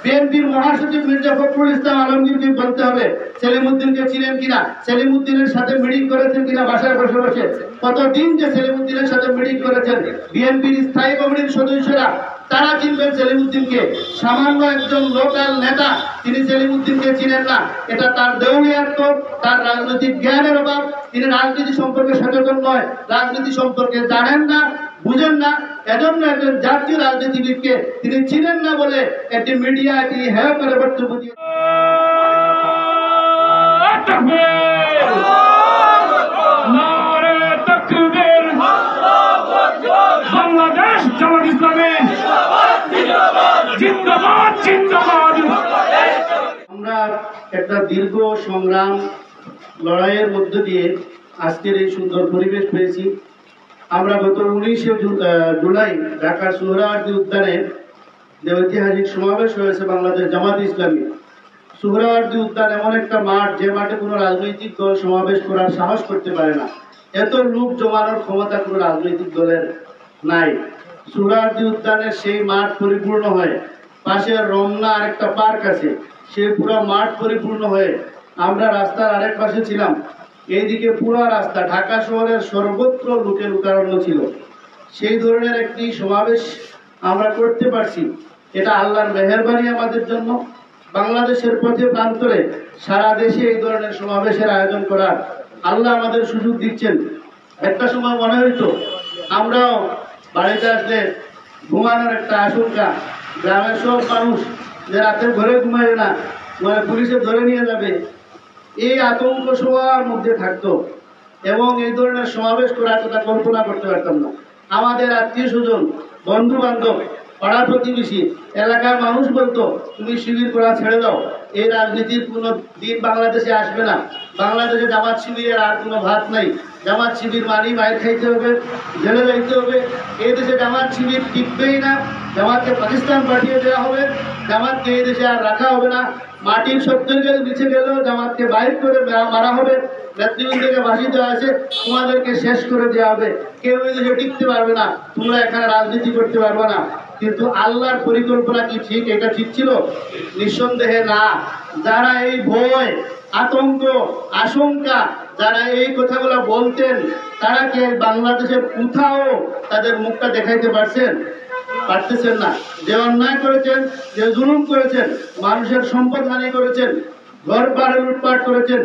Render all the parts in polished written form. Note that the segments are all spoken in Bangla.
বিএনপির মহাসচিব মির্জা ফখরুল ইসলাম আলমগীরকে বলতে হবে সেলিমউদ্দিনকে চিনেন কিনা, সেলিমউদ্দিনের সাথে মিটিং করেছেন কিনা বাসায় বসে বসে। কতদিন যে সেলিমউদ্দিনের সাথে মিটিং করেছেন বিএনপির স্থায়ী কমিটির সদস্যরা, তারা চিনবেন সেলিমউদ্দিনকে। সামান্য একজন লোকাল নেতা তিনি সেলিমউদ্দিনকে চিনেন না, এটা তার দেউলিয়াত্ব, তার রাজনৈতিক জ্ঞানের অভাব। তিনি রাজনীতি সম্পর্কে সচেতন নয়, রাজনীতি সম্পর্কে জানেন না, বুঝেন না। এজন্য একজন জাতীয় রাজনীতিবিদকে তিনি চিনেন না বলে একটি মিডিয়ায় তিনি হেয় করে বক্তব্য দিয়ে বাংলাদেশ জামাত ইসলামী জিন্দাবাদ জিন্দাবাদ। আমরা একটা দীর্ঘ সংগ্রাম লড়াইয়ের মধ্য দিয়ে আজকের এই সুন্দর পরিবেশ পেয়েছি। আমরা গত 19শে জুলাই ঢাকার সোহরাওয়ার্দী উদ্যানে যে ঐতিহাসিক সমাবেশ হয়েছে বাংলাদেশ জামাত ইসলামী, সোহরাওয়ার্দী উদ্যান এমন একটা মাঠ যে মাঠে কোনো রাজনৈতিক দল সমাবেশ করার সাহস করতে পারে না। এত লোক জমানোর ক্ষমতা কোনো রাজনৈতিক দলের নাই। সোহরাওয়ার্দী উদ্যানের সেই মাঠ পরিপূর্ণ হয়, পাশে রমনা আরেকটা পার্ক আছে, সেই পুরো মাঠ পরিপূর্ণ হয়ে আমরা রাস্তার আরেক পাশে ছিলাম। এইদিকে পুরো রাস্তা ঢাকা শহরের সর্বত্র লোকে লোকারণ্য ছিল। সেই ধরনের একটি সমাবেশ আমরা করতে পারছি, এটা আল্লাহর মেহেরবানি আমাদের জন্য। বাংলাদেশের পথে প্রান্তরে সারা দেশে এই ধরনের সমাবেশের আয়োজন করার আল্লাহ আমাদের সুযোগ দিচ্ছেন। একটা সময় মনে হইতো আমরাও বাড়িতে আসলে ঘুমানোর একটা আশঙ্কা, গ্রামের সব মানুষ যে রাতে ঘরে ঘুমায় না, মানে পুলিশে ধরে নিয়ে যাবে, এই আতঙ্ক সবার মধ্যে থাকতো এবং এই ধরনের সমাবেশ করার কথা কল্পনা করতে পারতাম না। আমাদের আত্মীয় স্বজন, বন্ধু বান্ধব, পাড়া প্রতিবেশী, এলাকার মানুষ বলতো তুমি শিবির করা ছেড়ে দাও, এই রাজনীতির কোনো দিন বাংলাদেশে আসবে না, বাংলাদেশে জামাত শিবিরের আর কোনো ভাত নাই, জামাত শিবির মানি মায়ের খাইতে হবে, জেলে যাইতে হবে, এই দেশে জামাত শিবির টিকবেই না, জামাতকে পাকিস্তান পাঠিয়ে দেওয়া হবে, জামাতকে এই দেশে আর রাখা হবে না, মাটির 70 গেল নিচে গেলেও জামাতকে বাইর করে মারা হবে, নেতৃবৃন্দকে ভাসি দেওয়া আছে, তোমাদেরকে শেষ করে দেওয়া হবে, কেউ এই দেশে টিকতে পারবে না, তোমরা এখানে রাজনীতি করতে পারবে না। কিন্তু আল্লাহর পরিকল্পনা কি ঠিক? এটা ঠিক ছিল? নিঃসন্দেহে না। যারা এই ভয়, আতঙ্ক, আশঙ্কা, যারা এই কথাগুলো বলতেন, তারা কি বাংলাদেশের কোথাও তাদের মুখটা দেখাইতে পারছেন? পারতেছেন না। যে অন্যায় করেছেন, যে জুলুম করেছেন, মানুষের সম্পদ হানি করেছেন, ঘর বাড়ি লুটপাট করেছেন,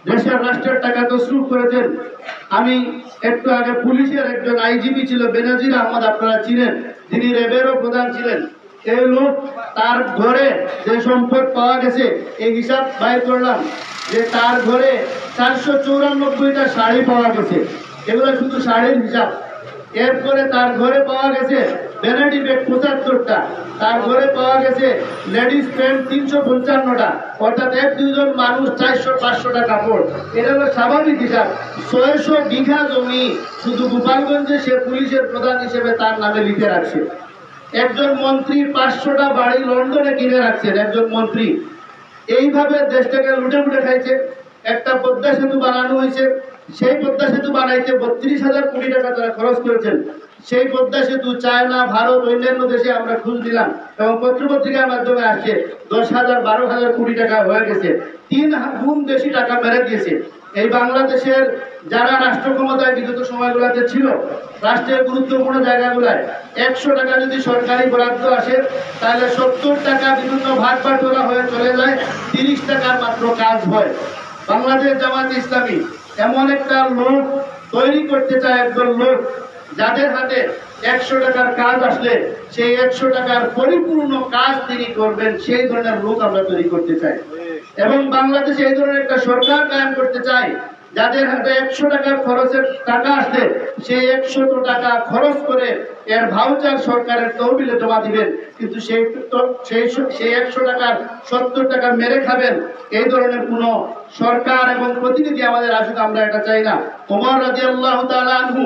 দেশের রাষ্ট্রের টাকা তসরুফ করেছেন। আমি একটু আগে পুলিশের একজন আইজিপি ছিল বেনজির আহমদ, আপনারা চিনেন, যিনি র্যাবেরও প্রধান ছিলেন। এই লোক, তার ঘরে যে সম্পদ পাওয়া গেছে এই হিসাব বাইর করলাম যে তার ঘরে 494টা শাড়ি পাওয়া গেছে, এগুলো শুধু শাড়ির হিসাব। এরপরে তার ঘরে পাওয়া গেছে ভ্যানিটি ব্যাগ 75টা, তার ঘরে পাওয়া গেছে লেডিস প্যান্ট 355টা, অর্থাৎ 1-2 মানুষ 400-500টা কাপড়। এটা হলো স্বাভাবিক হিসাব। 600 বিঘা জমি শুধু গোপালগঞ্জে সে পুলিশের প্রধান হিসেবে তার নামে লিখে রাখছে। একজন মন্ত্রী 500টা বাড়ি লন্ডনে কিনে রাখছেন, একজন মন্ত্রী। এইভাবে দেশটাকে লুটে লুটে খাইছে। একটা পদ্মা সেতু বানানো হয়েছে, সেই পদ্মা সেতু বানাইতে 32,000 কোটি টাকা তারা খরচ করেছেন। সেই পদ্মা সেতু চায়না, ভারত, অন্যান্য দেশে আমরা খোঁজ দিলাম এবং পত্রপত্রিকার মাধ্যমে আসছে 10,000-12,000 কোটি টাকা হয়ে গেছে। 3 গুণ বেশি টাকা মেরে দিয়েছে। এই বাংলাদেশের যারা রাষ্ট্র ক্ষমতায় বিগত সময়গুলোতে ছিল, রাষ্ট্রের গুরুত্বপূর্ণ জায়গাগুলায় 100 টাকা যদি সরকারি বরাদ্দ আসে, তাহলে 70 টাকা বিভিন্ন ভাগ বাটোয়ারা হয়ে চলে যায়, 30 টাকার মাত্র কাজ হয়। বাংলাদেশ জামাত ইসলামী এমন একটা লোক তৈরি করতে চায়, একজন লোক যাদের হাতে 100 টাকার কাজ আসলে সেই 100 টাকার পরিপূর্ণ কাজ তিনি করবেন, সেই ধরনের লোক আমরা তৈরি করতে চাই। এবং বাংলাদেশে এই ধরনের একটা সরকার কায়েম করতে চাই যাদের হাতে 100 টাকার খরচের টাকা আসলে সেই 100 টাকা খরচ করে এর ভাউচার সরকারের তহবিলে জমা দিবেন, কিন্তু সেই 100 টাকার 70 টাকা মেরে খাবেন, এই ধরনের কোনো সরকার এবং প্রতিনিধি আমাদের আসুক, আমরা এটা চাই না। ওমর রাদিয়াল্লাহু তাআলা আনহু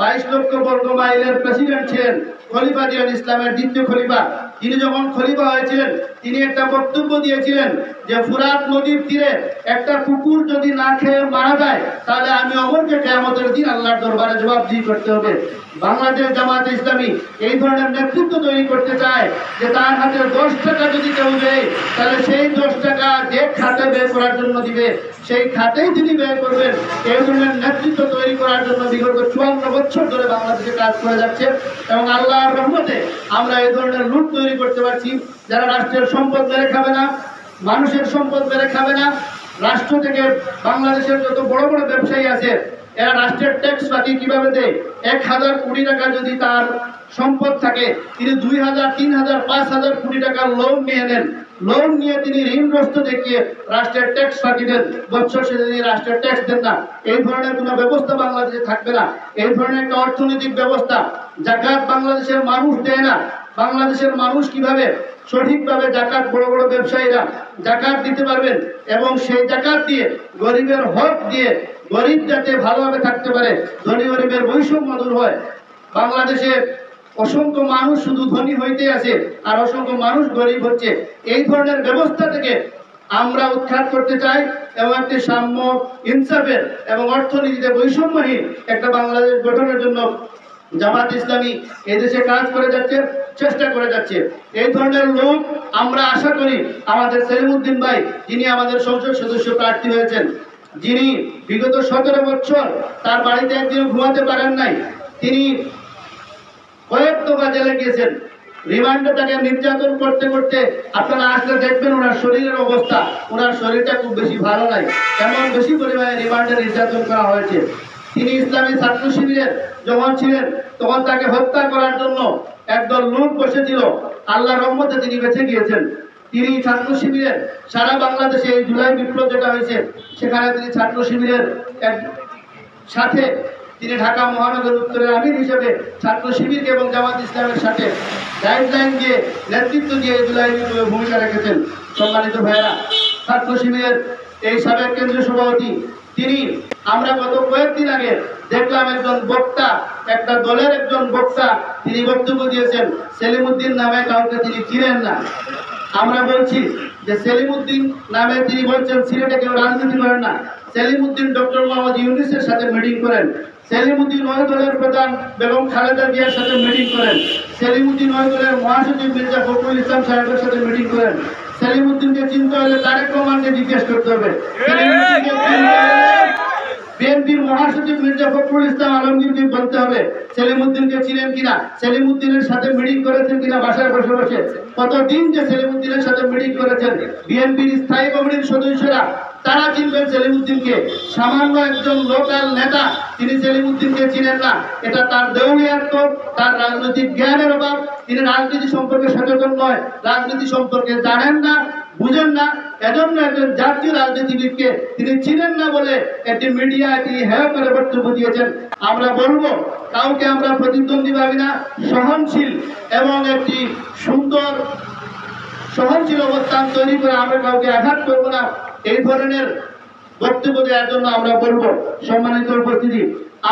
22 লক্ষ বর্গ মাইলের প্রেসিডেন্ট ছিলেন খলিফা দিলেন ইসলামের দ্বিতীয় খলিফা। তিনি যখন খলিফা হয়েছিলেন তিনি একটা বক্তব্য দিয়েছিলেন যে ফুরাত নদীর তীরে একটা কুকুর যদি না খেয়ে মারা যায় তাহলে আমি অমরকে কিয়ামতের দিন আল্লাহর দরবারে জবাবদিহি করতে হবে। বাংলাদেশ জামাত ইসলামী এই ধরনের নেতৃত্ব তৈরি করতে চায় যে তার হাতে 10 টাকা যদি কেউ দেয় তাহলে সেই 10 টাকা যে খাতে ব্যয় করার জন্য দিবে সেই খাতেই তিনি ব্যয় করবেন। এই ধরনের নেতৃত্ব তৈরি করার জন্য বিগত 54 বছর ধরে বাংলাদেশে কাজ করে যাচ্ছে এবং আল্লাহর রহমতে আমরা এই ধরনের লুট তৈরি করতে পারছি। যারা রাষ্ট্রের সম্পদ মেরে খাবে না, মানুষের সম্পদ মেরে খাবে না, রাষ্ট্র থেকে বাংলাদেশের যত বড় বড় ব্যবসায়ী আছে এরা রাষ্ট্রের ট্যাক্স বাকি কিভাবে দেয়? 1000 কোটি টাকা যদি তার সম্পদ থাকে তিনি 2000, 3000, 5000 কোটি টাকার লোন নিয়ে নেন। লোন নিয়ে তিনি ঋণগ্রস্ত দেখিয়ে রাষ্ট্রের ট্যাক্স ফাঁকি দেন, বছর শেষে তিনি রাষ্ট্রের ট্যাক্স দেন না। এই ধরনের কোনো ব্যবস্থা বাংলাদেশে থাকবে না। এই ধরনের একটা অর্থনৈতিক ব্যবস্থা, জাকাত বাংলাদেশের মানুষ দেয় না। বাংলাদেশের মানুষ কিভাবে সঠিকভাবে জাকাত, বড় বড় ব্যবসায়ীরা জাকাত দিতে পারবেন এবং সেই জাকাত দিয়ে গরিবের হক দিয়ে গরিব যাতে ভালোভাবে থাকতে পারে, ধনী গরিবের বৈষম্য দূর হয়। বাংলাদেশে অসংখ্য মানুষ শুধু ধনী হইতে আছে আর অসংখ্য মানুষ গরিব হচ্ছে। এই ধরনের ব্যবস্থা থেকে আমরা উৎখাত করতে চাই এবং একটি সাম্য, ইনসাফের এবং অর্থনীতিতে বৈষম্যহীন একটা বাংলাদেশ গঠনের জন্য জামাত ইসলামী এদেশে কাজ করে যাচ্ছে, চেষ্টা করে যাচ্ছে। এই ধরনের লোক আমরা আশা করি আমাদের সেলিমউদ্দিন ভাই, যিনি আমাদের সংসদ সদস্য প্রার্থী হয়েছেন, যিনি বিগত 17 বছর তার বাড়িতে একদিন ঘুমাতে পারেন নাই, তিনি কয়েক দফা জেলে গিয়েছেন। রিমান্ডে তাকে নির্যাতন করতে করতে আপনারা আসলে দেখবেন ওনার শরীরের অবস্থা, ওনার শরীরটা খুব বেশি ভালো নাই, এমন বেশি পরিমাণে রিমান্ডে নির্যাতন করা হয়েছে। তিনি ইসলামী ছাত্র শিবিরের যখন ছিলেন তখন তাকে হত্যা করার জন্য একদল লোক বসেছিল। আল্লাহর রহমতে তিনি বেঁচে গিয়েছেন। তিনি ছাত্র শিবিরের সারা বাংলাদেশে এই জুলাই বিপ্লব যেটা হয়েছে সেখানে তিনি ছাত্র শিবিরের সাথে তিনি ঢাকা মহানগর উত্তরের আমির হিসেবে ছাত্র শিবিরকে এবং জামাত ইসলামের সাথে গাইডলাইন দিয়ে নেতৃত্ব দিয়ে জুলাই বিপ্লবে ভূমিকা রেখেছেন। সম্মানিত ভাইয়েরা, ছাত্র শিবিরের এই সাবেক কেন্দ্রীয় সভাপতি তিনি, আমরা গত কয়েকদিন আগে দেখলাম একজন বক্তা, একটা দলের একজন বক্তা, তিনি বক্তব্য দিয়েছেন সেলিমউদ্দিন নামে কাউকে তিনি চিনেন না। আমরা বলছি যে সেলিমউদ্দিন নামে তিনি বলছেন সিলেটে কেউ রাজনীতি করেন না। সেলিমউদ্দিন ডক্টর মোহাম্মদ ইউনূসের সাথে মিটিং করেন, সেলিমউদ্দিন ওই দলের প্রধান বেগম খালেদা জিয়ার সাথে মিটিং করেন, সেলিমউদ্দিন ওই দলের মহাসচিব মির্জা ফখরুল ইসলাম সাহেবের সাথে মিটিং করেন। সেলিমউদ্দিনকে চিনতে হলে তারেক রহমানকে জিজ্ঞেস করতে হবে। বিএনপির মহাসচিব মির্জা ফখরুল ইসলাম আলমগীরকে বলতে হবে সেলিমউদ্দিনকে চিনেন কিনা, সেলিমউদ্দিনের সাথে মিটিং করেছেন কিনা বাসায় বসে বসে। কতদিন যে সেলিমউদ্দিনের সাথে মিটিং করেছেন, বিএনপির স্থায়ী কমিটির সদস্যরা তারা চিনবেন সেলিমউদ্দিনকে। সামান্য একজন লোকাল নেতা তিনি সেলিমউদ্দিনকে চিনেন না, এটা তার দেউলিয়াত্ব, তার রাজনৈতিক জ্ঞানের অভাব। তিনি রাজনীতি সম্পর্কে সচেতন নয়, রাজনীতি সম্পর্কে জানেন না, বুঝেন না। এজন্য একজন জাতীয় রাজনীতিবিদকে তিনি চিনেন না বলে একটি মিডিয়ায় তিনি হেয় করে বক্তব্য দিয়েছেন। আমরা বলবো কাউকে আমরা প্রতিদ্বন্দ্বী ভাবি না, সহনশীল এবং একটি সুন্দর সহনশীল অবস্থান তৈরি করে আমরা কাউকে আঘাত করবো না, এই ধরনের বক্তব্য দেওয়ার জন্য আমরা বলবো। সম্মানিত উপস্থিতি,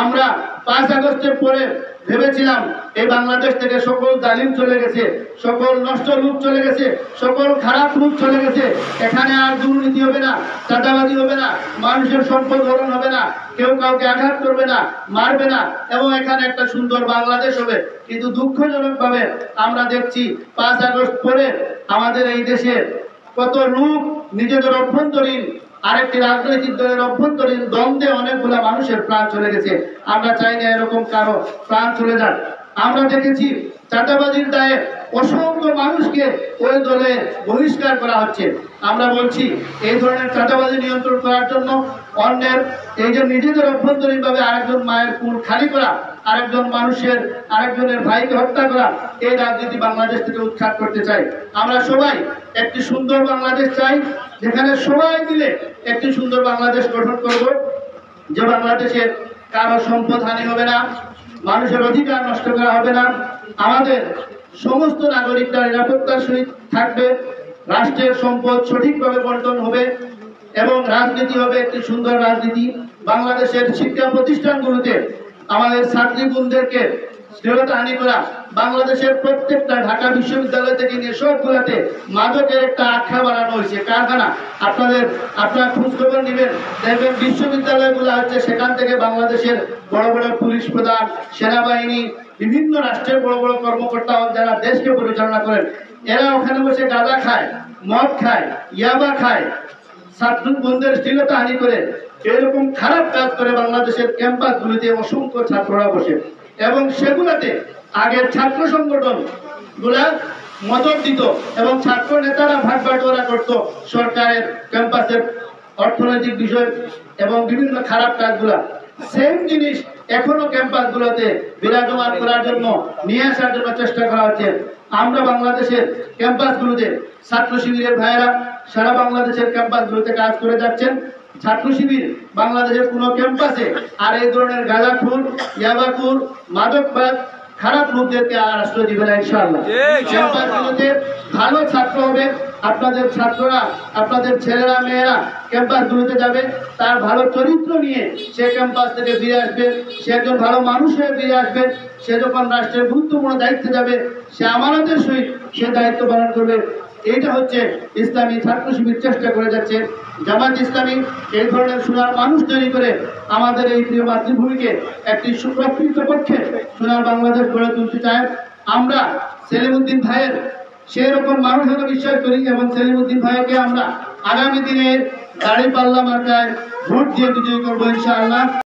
আমরা 5 আগস্টের পরে ভেবেছিলাম এই বাংলাদেশ থেকে সকল জালিম চলে গেছে, সকল নষ্ট রূপ চলে গেছে, সকল খারাপ রূপ চলে গেছে। এখানে আর দুর্নীতি হবে না, চাঁদাবাজি হবে না, মানুষের সম্পদ হরণ হবে না, কেউ কাউকে আঘাত করবে না, মারবে না এবং এখানে একটা সুন্দর বাংলাদেশ হবে। কিন্তু দুঃখজনকভাবে আমরা দেখছি 5 আগস্ট পরে আমাদের এই দেশে কত লোক নিজেদের অভ্যন্তরীণ আরেকটি রাজনৈতিক দলের অভ্যন্তরীণ দ্বন্দ্বে অনেকগুলা মানুষের প্রাণ চলে গেছে। আমরা চাই না এরকম কারো প্রাণ চলে যাক। আমরা দেখেছি চাঁদাবাজির দায়ে অসংখ্য মানুষকে ওই দলে বহিষ্কার করা হচ্ছে। আমরা বলছি এই ধরনের চাঁদাবাজি নিয়ন্ত্রণ করার জন্য অন্যের এই যে নিজেদের অভ্যন্তরীণ ভাবে আরেকজন মায়ের কুল খালি করা, আরেকজন মানুষের আরেকজনের ভাইকে হত্যা করা, এই রাজনীতি বাংলাদেশ থেকে উৎখাত করতে চাই। আমরা সবাই একটি সুন্দর বাংলাদেশ চাই, যেখানে সবাই মিলে একটি সুন্দর বাংলাদেশ গঠন করব, যে বাংলাদেশের কারো সম্পদ হানি হবে না, মানুষের অধিকার নষ্ট করা হবে না, আমাদের সমস্ত নাগরিকরা নিরাপত্তার সহিত থাকবে, রাষ্ট্রের সম্পদ সঠিকভাবে বন্টন হবে এবং রাজনীতি হবে একটি সুন্দর রাজনীতি। বাংলাদেশের শিক্ষা প্রতিষ্ঠানগুলোতে আমাদের ছাত্রী বোনদেরকে শ্লীলতাহানি করা, বাংলাদেশের প্রত্যেকটা ঢাকা বিশ্ববিদ্যালয় থেকে নিয়ে সবগুলাতে মাদকের একটা আখ্যা বানানো হয়েছে কারখানা। আপনারা খোঁজখবর নেবেন, দেখবেন বিশ্ববিদ্যালয়গুলো হচ্ছে সেখান থেকে বাংলাদেশের বড় বড় পুলিশ প্রধান, সেনাবাহিনী, বিভিন্ন রাষ্ট্রের বড় বড় কর্মকর্তা যারা দেশকে পরিচালনা করেন, এরা ওখানে বসে গাঁজা খায়, মদ খায়, ইয়াবা খায়, ছাত্র বোনদের শ্লীলতাহানি করে, এরকম খারাপ কাজ করে বাংলাদেশের ক্যাম্পাসগুলিতে অসংখ্য ছাত্ররা বসে এবং সেগুলাতে আগের ছাত্র সংগঠন গুলা মদত দিত এবং ছাত্র নেতারা ভাগ বাটোয়ারা করত সরকারের ক্যাম্পাসের অর্থনৈতিক বিষয় এবং বিভিন্ন খারাপ কাজগুলা। সেম জিনিস এখনো ক্যাম্পাসগুলোতে বিরাজমান করার জন্য নিয়ে আসার জন্য চেষ্টা করা হচ্ছে। আমরা বাংলাদেশের ক্যাম্পাসগুলোতে ছাত্র শিবিরের ভাইয়েরা সারা বাংলাদেশের ক্যাম্পাসগুলোতে কাজ করে যাচ্ছেন। ছাত্র শিবির বাংলাদেশের কোনো ক্যাম্পাসে আর এই ধরনের গাঁজাখুর, ইয়াবাখুর, মাদকবাদ, খারাপ লোকদেরকে আর আশ্রয় দিবে না ইনশাআল্লাহ। ক্যাম্পাসগুলোতে ভালো ছাত্র হবে, আপনাদের ছাত্ররা, আপনাদের ছেলেরা মেয়েরা ক্যাম্পাসগুলোতে যাবে, তার ভালো চরিত্র নিয়ে সে ক্যাম্পাস থেকে ফিরে আসবে, সে একজন ভালো মানুষ হয়ে ফিরে আসবে। সে যখন রাষ্ট্রের গুরুত্বপূর্ণ দায়িত্বে যাবে, সে আমানতের সহিত সে দায়িত্ব পালন করবে। এইটা হচ্ছে ইসলামী ছাত্র শিবির চেষ্টা করে যাচ্ছে। জামাত ইসলামী এই ধরনের সোনার মানুষ তৈরি করে আমাদের এই প্রিয় মাতৃভূমিকে একটি সুপ্রকৃত পক্ষে সোনার বাংলাদেশ গড়ে তুলতে চায়। আমরা সেলিমউদ্দিন ভাইয়ের সেই রকম মানুষ হতে বিশ্বাস করি এবং সেলিমউদ্দিন ভাইকে আমরা আগামী দিনে দাঁড়িপাল্লা মার্কায় ভোট দিয়ে বিজয়ী করবো ইনশাআল্লাহ।